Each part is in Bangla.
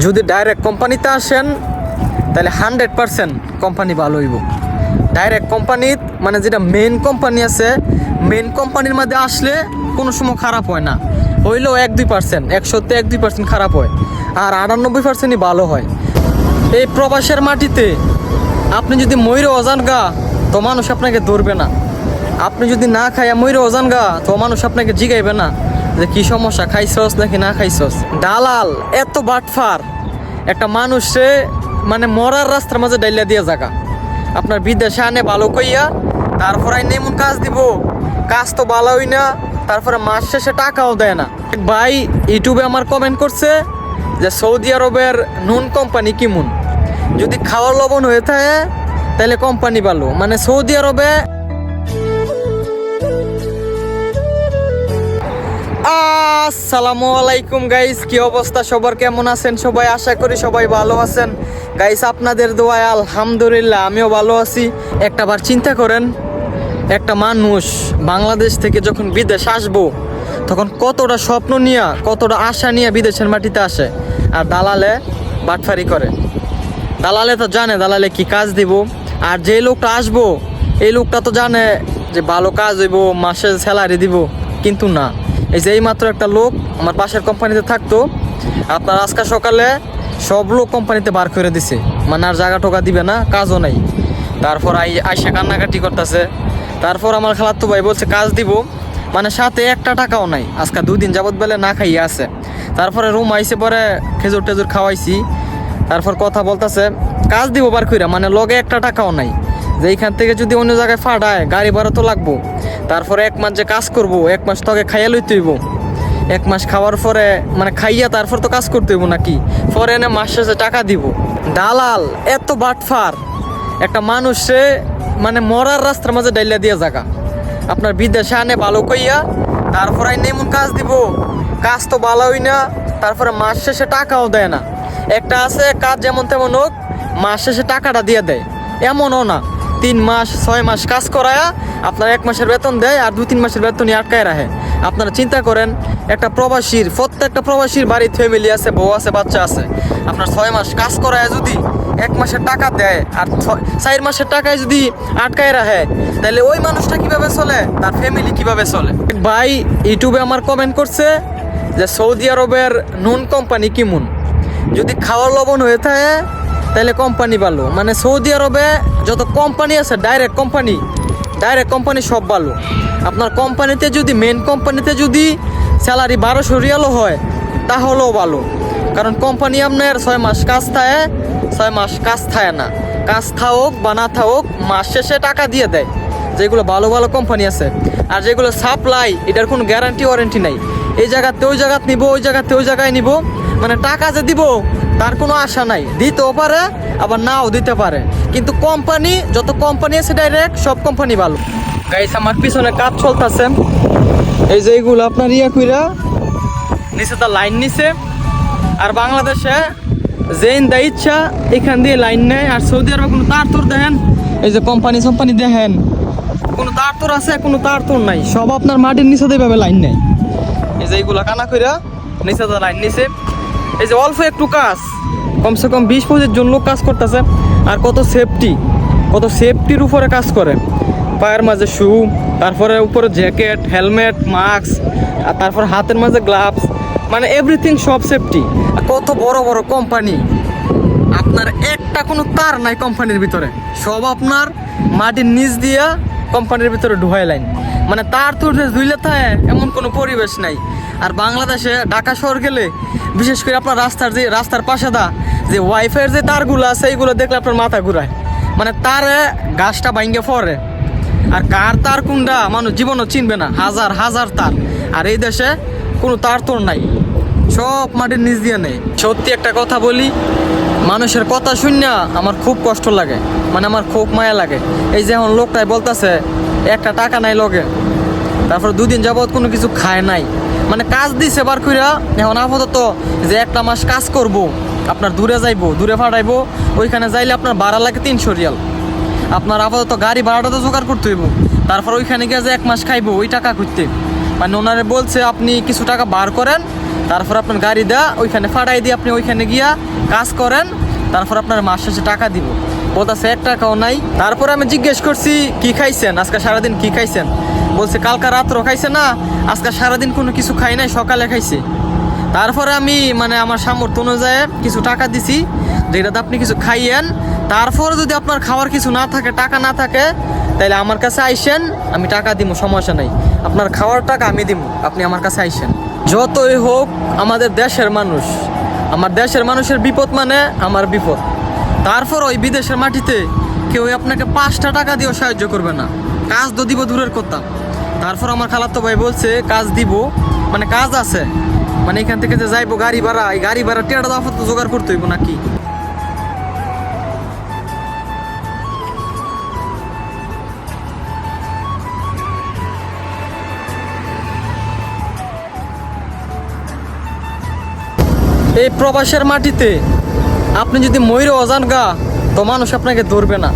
যদি ডাইরেক্ট কোম্পানিতে আসেন তাহলে 100% কোম্পানি ভালো হইব। ডাইরেক্ট কোম্পানিত মানে যেটা মেন কোম্পানি আছে, মেন কোম্পানির মধ্যে আসলে কোনো সময় খারাপ হয় না, হইলেও 1-2%, 100-তে 1-2% খারাপ হয়, আর 98%ই ভালো হয়। এই প্রবাসের মাটিতে আপনি যদি ময়ূরে অজান গা তো মানুষ আপনাকে ধরবে না, আপনি যদি না খাইয়া ময়ূরে অজান গা তো মানুষ আপনাকে জিগাইবে না যে কি সমস্যা, খাইছস নাকি না খাইছস। দালাল এত বাটফার, একটা মানুষে মানে মরার রাস্তার মাঝে ডাইলা দিয়ে জায়গা আপনার বিদেশে আনে ভালো কইয়া, তারপর আইনে এমন কাজ দিব, কাজ তো ভালোই না, তারপরে মাস শেষে টাকাও দেয় না। এক ভাই ইউটিউবে আমার কমেন্ট করছে যে সৌদি আরবের নুন কোম্পানি কেমন, যদি খাওয়ার লবণ হয়ে থাকে তাহলে কোম্পানি ভালো। মানে সৌদি আরবে আসসালামু আলাইকুম গাইস, কি অবস্থা সবার, কেমন আছেন সবাই? আশা করি সবাই ভালো আছেন গাইস, আপনাদের দোয়ায় আলহামদুলিল্লাহ আমিও ভালো আছি। একটাবার চিন্তা করেন, একটা মানুষ বাংলাদেশ থেকে যখন বিদেশ আসবো তখন কতটা স্বপ্ন নিয়ে, কতটা আশা নিয়ে বিদেশের মাটিতে আসে, আর দালালে বাটফারি করে। দালালে তো জানে দালালে কি কাজ দিব, আর যে লোকটা আসবো এই লোকটা তো জানে যে ভালো কাজ হইব, মাসে স্যালারি দিব, কিন্তু না। এই যে এইমাত্র একটা লোক আমার পাশের কোম্পানিতে থাকতো, আপনার আজকে সকালে সব লোক কোম্পানিতে বার করে দিছে, মানে আর জায়গা টোকা দিবে না, কাজও নাই। তারপর আইসা কান্নাকাটি করতেছে। তারপর আমার খালাতো ভাই বলছে কাজ দিব, মানে সাথে একটা টাকাও নাই, আজকে 2 দিন যাবত বেলে না খাইয়ে আছে। তারপরে রুম আইসে পরে খেজুর টেজুর খাওয়াইছি, তারপর কথা বলতেছে কাজ দিব বার কইরা, মানে লগে একটা টাকাও নাই, যে এইখান থেকে যদি অন্য জায়গায় ফাটায় গাড়ি ভাড়া তো লাগবো। তারপরে 1 মাস যে কাজ করব, 1 মাস তোকে খাইয়া লইতে হইব, 1 মাস খাওয়ার পরে মানে খাইয়া তারপর তো কাজ করতে হইব নাকি, পরে এনে মাস শেষে টাকা দিব। দালাল এত বাটফার, একটা মানুষে মানে মরার রাস্তার মাঝে ডাইলা দিয়ে জায়গা আপনার বিদেশে আনে ভালো কইয়া, তারপর আইনে এমন কাজ দিব, কাজ তো ভালোই না, তারপরে মাস শেষে টাকাও দেয় না। একটা আছে কাজ যেমন তেমন হোক, মাস শেষে টাকাটা দিয়ে দেয়, এমনও না 3 মাস 6 মাস কাজ করায়া আপনার 1 মাসের বেতন দেয়, আর 2-3 মাসের বেতনই আটকায় রাখে। আপনারা চিন্তা করেন, একটা প্রবাসীর, প্রত্যেকটা প্রবাসীর বাড়ির ফ্যামিলি আছে, বউ আছে, বাচ্চা আছে, আপনার 6 মাস কাজ করায় যদি 1 মাসের টাকা দেয় আর 4 মাসের টাকায় যদি আটকায় রাখে, তাহলে ওই মানুষটা কিভাবে চলে, তার ফ্যামিলি কিভাবে চলে? ভাই ইউটিউবে আমার কমেন্ট করছে যে সৌদি আরবের নুন কোম্পানি কেমন, যদি খাওয়ার লবণ হয়ে থাকে তাহলে কোম্পানি ভালো। মানে সৌদি আরবে যত কোম্পানি আছে ডাইরেক্ট কোম্পানি সব ভালো। আপনার কোম্পানিতে যদি মেন কোম্পানিতে যদি স্যালারি 1200 রিয়ালও হয় তাহলেও ভালো, কারণ কোম্পানি আপনার 6 মাস কাজ থাকে, 6 মাস কাজ থাকে না, কাজ থাকুক বা না থাকুক মাস শেষে টাকা দিয়ে দেয়, যেগুলো ভালো ভালো কোম্পানি আছে। আর যেগুলো সাপ্লাই, এটার কোনো গ্যারান্টি ওয়ারেন্টি নাই, এই জায়গাতে ওই জায়গায় নিব, ওই জায়গাতে ওই জায়গায় নিব, মানে টাকা যে দিব তার কোনো আশা নাই, দিতেও পারে আবার নাও দিতে পারে। কিন্তু কোম্পানি, যত কোম্পানি আছে ডাইরেক্ট সব কোম্পানি ভালো। গাইস আমার পিছনে কাজ চলতেছে, এই যে এইগুলো আপনার কইরা নিচে তার লাইন নিছে, আর বাংলাদেশে যেইন দেয় ইচ্ছা এখান দিয়ে লাইন নেয়, আর সৌদি আরবে কোনো তার তোর দেখেন, এই যে কোম্পানি দেখেন কোনো তার তোর আছে, কোনো তার তোর নাই, সব আপনার মাটির নিচে দিয়ে লাইন নেয়। এই যে এইগুলা কানা কইরা নিচে তার লাইন নিছে, এই যে অল্প একটু কাজ, কমসে কম 20-25 জন লোক কাজ করতেছে, আর কত সেফটির উপরে কাজ করে, পায়ের মাঝে শু, তারপরে উপরে জ্যাকেট, হেলমেট, মাস্ক, আর তারপর হাতের মাঝে গ্লাভস, মানে এভরিথিং সব সেফটি। আর কত বড় বড় কোম্পানি, আপনার একটা কোনো তার নাই কোম্পানির ভিতরে, সব আপনার মাটির নিচ দিয়া কোম্পানির ভিতরে ঢুকাই লাইন, মানে তার তোর ধুইলে থাকে এমন কোনো পরিবেশ নাই। আর বাংলাদেশে ঢাকা শহর গেলে বিশেষ করে আপনার রাস্তার পাশে যে ওয়াইফাইয়ের যে তারগুলো আছে এইগুলো দেখলে আপনার মাথা ঘুরায়, মানে তারে গাছটা ভাঙ্গে পড়ে, আর কার তার কোনটা মানুষ জীবনও চিনবে না, হাজার হাজার তার। আর এই দেশে কোনো তার তোর নাই, সব মাটির নিচ দিয়ে নেই। সত্যি একটা কথা বলি, মানুষের কথা শুনিয়া আমার খুব কষ্ট লাগে, মানে আমার খুব মায়া লাগে। এই যে এখন লোকটাই বলতেছে একটা টাকা নাই লগে, তারপর 2 দিন যাবত কোনো কিছু খায় নাই, মানে কাজ দিছে বার কইরা, এখন আপাতত যে 1 মাস কাজ করব, আপনার দূরে যাইবো, দূরে ফাটাইবো, ওইখানে যাইলে আপনার ভাড়া লাগে 300 রিয়াল, আপনার আপাতত গাড়ি ভাড়াটা তো জোগাড় করতে হইব, তারপর ওইখানে গিয়ে যে 1 মাস খাইবো ওই টাকা করতে, মানে ওনারে বলছে আপনি কিছু টাকা বার করেন, তারপর আপনার গাড়ি দেয়া ওইখানে ফাটাই দিয়ে আপনি ওইখানে গিয়া কাজ করেন, তারপর আপনার মাস শেষে টাকা দিব। বলতেছে 1 টাকাও নাই। তারপর আমি জিজ্ঞেস করছি কি খাইছেন, আজকে সারাদিন কি খাইছেন? বলছে কালকা রাত্র খাইছে না, আজকে সারাদিন কোনো কিছু খাই নাই, সকালে খাইছে। তারপরে আমি মানে আমার সামর্থ্য অনুযায়ী কিছু টাকা দিছি, যেটাতে আপনি কিছু খাইয়েন। তারপরে যদি আপনার খাওয়ার কিছু না থাকে, টাকা না থাকে, তাহলে আমার কাছে আইসেন, আমি টাকা দিব, সমস্যা নাই। আপনার খাওয়ার টাকা আমি দিব, আপনি আমার কাছে আইসেন। যতই হোক আমাদের দেশের মানুষ, আমার দেশের মানুষের বিপদ মানে আমার বিপদ। তারপর ওই বিদেশের মাটিতে কেউ আপনাকে 5টা টাকা দিয়েও সাহায্য করবে না, কাজ তো দিব দূরের কথা। তারপর আমার খালাতো ভাই বলছে কাজ দিব, মানে কাজ আছে, মানে এখান থেকে যে যাইবো গাড়ি ভাড়া, এই গাড়ি ভাড়া টেটা দাফা তো জোগাড় করতে হইব নাকি। এই প্রবাসের মাটিতে আপনি যদি ময়ূরে অজান গা তো মানুষ আপনাকে ধরবে না,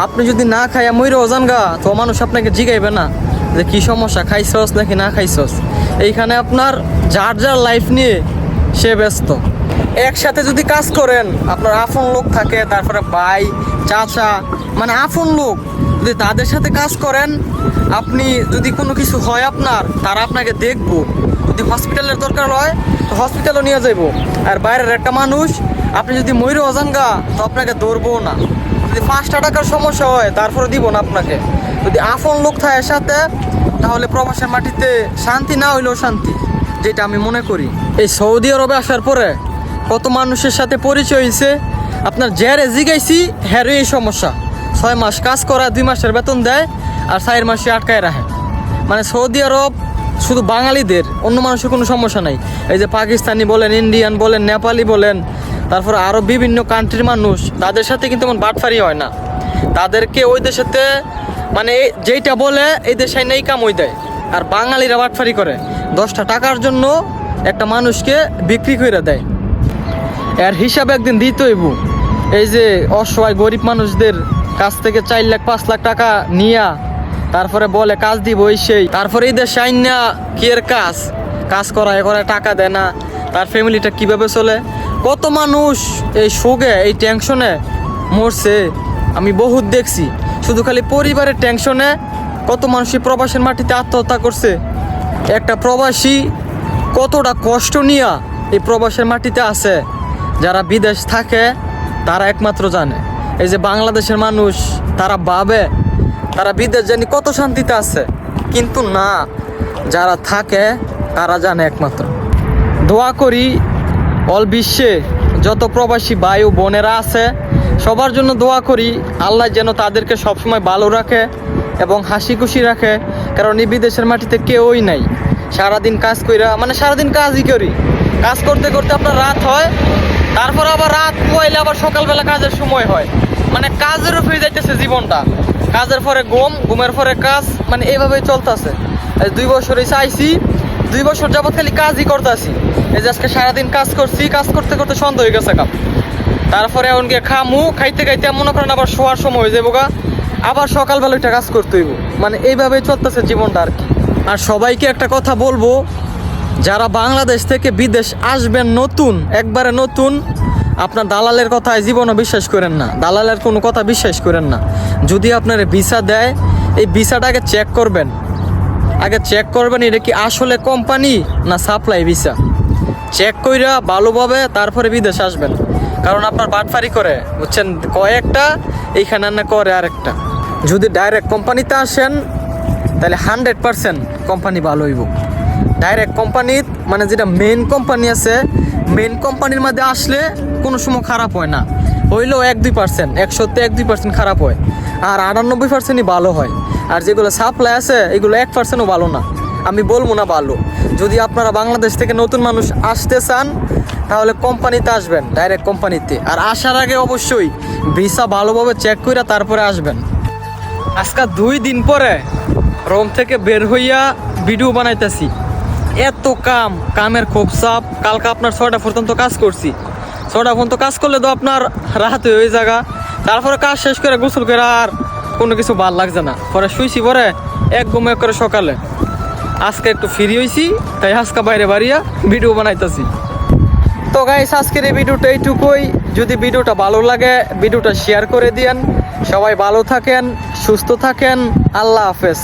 আপনি যদি না খাইয়া ময়ূরে অজান গা তো মানুষ আপনাকে জিগাইবে না যে কি সমস্যা, খাইছস নাকি না খাইছস। এইখানে আপনার যার যার লাইফ নিয়ে সে ব্যস্ত। একসাথে যদি কাজ করেন, আপনার আপন লোক থাকে, তারপরে ভাই চাচা, মানে আপন লোক, যদি তাদের সাথে কাজ করেন, আপনি যদি কোনো কিছু হয় আপনার, তারা আপনাকে দেখবো। যদি হসপিটালের দরকার হয় তো হসপিটালও নিয়ে যাইবো। আর বাইরের একটা মানুষ আপনি যদি ময়ূরে অজান গা তো আপনাকে ধরবো না। যদি 5টা টাকার সমস্যা হয় তারপরে দিব না আপনাকে। যদি আপন লোক থাকে সাথে, তাহলে প্রবাসের মাটিতে শান্তি না হইলেও শান্তি, যেটা আমি মনে করি। এই সৌদি আরবে আসার পরে কত মানুষের সাথে পরিচয় হয়েছে, আপনার যারে জিগাইছি হ্যারও এই সমস্যা। 6 মাস কাজ করা, 2 মাসের বেতন দেয়, আর 4 মাসে আটকায় রাখে। মানে সৌদি আরব শুধু বাঙালিদের, অন্য মানুষের কোনো সমস্যা নাই। এই যে পাকিস্তানি বলেন, ইন্ডিয়ান বলেন, নেপালি বলেন, তারপর আরও বিভিন্ন কান্ট্রির মানুষ, তাদের সাথে কিন্তু এমন বাটফারি হয় না। তাদেরকে ওই দেশেতে মানে যেইটা বলে এই দেশে নেই কামই দেয়। আর বাঙালিরা বাটফারি করে, 10টা টাকার জন্য একটা মানুষকে বিক্রি করে দেয়। এর হিসাবে একদিন দিতে হইব। এই যে অসহায় গরিব মানুষদের কাছ থেকে 4 লাখ 5 লাখ টাকা নিয়া তারপরে বলে কাজ দিব, ওই সেই, তারপরে এই দেশে আইনা কি এর কাজ করায় টাকা দেয় না, তার ফ্যামিলিটা কিভাবে চলে। কত মানুষ এই শোকে, এই টেনশনে মরছে, আমি বহুত দেখছি। শুধু খালি পরিবারের টেনশনে কত মানুষই প্রবাসের মাটিতে আত্মহত্যা করছে। একটা প্রবাসী কতটা কষ্ট নিয়া এই প্রবাসের মাটিতে আছে, যারা বিদেশ থাকে তারা একমাত্র জানে। এই যে বাংলাদেশের মানুষ, তারা ভাবে তারা বিদেশ জানি কত শান্তিতে আছে, কিন্তু না, যারা থাকে তারা জানে একমাত্র। দোয়া করি অল বিশ্বে যত প্রবাসী ভাই ও বোনেরা আছে সবার জন্য দোয়া করি, আল্লাহ যেন তাদেরকে সবসময় ভালো রাখে এবং হাসি খুশি রাখে। কারণ এই বিদেশের মাটিতে কেউই নাই। সারাদিন কাজ কইরা, মানে সারাদিন কাজই করি, কাজ করতে করতে আপনার রাত হয়, তারপর আবার রাত পোয়াইলে আবার সকালবেলা কাজের সময় হয়। মানে কাজের উপরে যাইতেছে জীবনটা, কাজের পরে ঘুমের পরে কাজ, মানে এইভাবেই চলতেছে। 2 বছর এসে আইসি, 2 বছর যাবৎ খালি কাজই করতেছি। এই যে আজকে সারাদিন কাজ করছি, কাজ করতে করতে সন্ধ্যা হয়ে গেছে কাপ। তারপরে এখন গিয়ে খাইতে খাইতে মনে করেন আবার শোয়ার সময় হয়ে যাবো গা, আবার সকালবেলা একটা কাজ করতে হইব। মানে এইভাবেই চলতেছে জীবনটা আর কি। আর সবাইকে একটা কথা বলবো, যারা বাংলাদেশ থেকে বিদেশ আসবেন নতুন, একবারে নতুন, আপনার দালালের কথায় জীবনও বিশ্বাস করেন না, দালালের কোনো কথা বিশ্বাস করেন না। যদি আপনার ভিসা দেয়, এই ভিসাটা আগে চেক করবেন, এটা কি আসলে কোম্পানি না সাপ্লাই ভিসা। চেক কইরা ভালোভাবে তারপরে বিদেশ আসবেন। কারণ আপনার বাটফারি করে, বুঝছেন, কয়েকটা এইখানে না করে আরেকটা। যদি ডাইরেক্ট কোম্পানিতে আসেন তাহলে 100% কোম্পানি ভালো হইব। ডাইরেক্ট কোম্পানি মানে যেটা মেন কোম্পানি আছে, মেন কোম্পানির মধ্যে আসলে কোনো সময় খারাপ হয় না, হইলেও 1-2%, 100-তে 1-2% খারাপ হয়, আর 98%ই ভালো হয়। আর যেগুলো সাপ্লাই আছে এগুলো 1%ও ভালো না, আমি বলবো না ভালো। যদি আপনারা বাংলাদেশ থেকে নতুন মানুষ আসতে চান তাহলে কোম্পানিতে আসবেন, ডাইরেক্ট কোম্পানিতে। আর আসার আগে অবশ্যই ভিসা ভালোভাবে চেক করে তারপরে আসবেন। আজকে 2 দিন পরে রোম থেকে বের হইয়া ভিডিও বানাইতেছি। এত কামের খুব চাপ। কালকে আপনার 6টা পর্যন্ত কাজ করছি, 6টা পর্যন্ত কাজ করলে তো আপনার রাত হয়ে জায়গা। তারপরে কাজ শেষ করে গোসল করে আর কোনো কিছু ভাল লাগছে না, পরে শুইছি, পরে এক ঘুমে করে সকালে আজকে একটু ফ্রি হইছি, তাই আজকে বাইরে বাড়িয়া ভিডিও বানাইতেছি। তো গাইস আজকের এই ভিডিওটা এইটুকুই। যদি ভিডিওটা ভালো লাগে ভিডিওটা শেয়ার করে দিয়েন। সবাই ভালো থাকেন, সুস্থ থাকেন, আল্লাহ হাফেজ।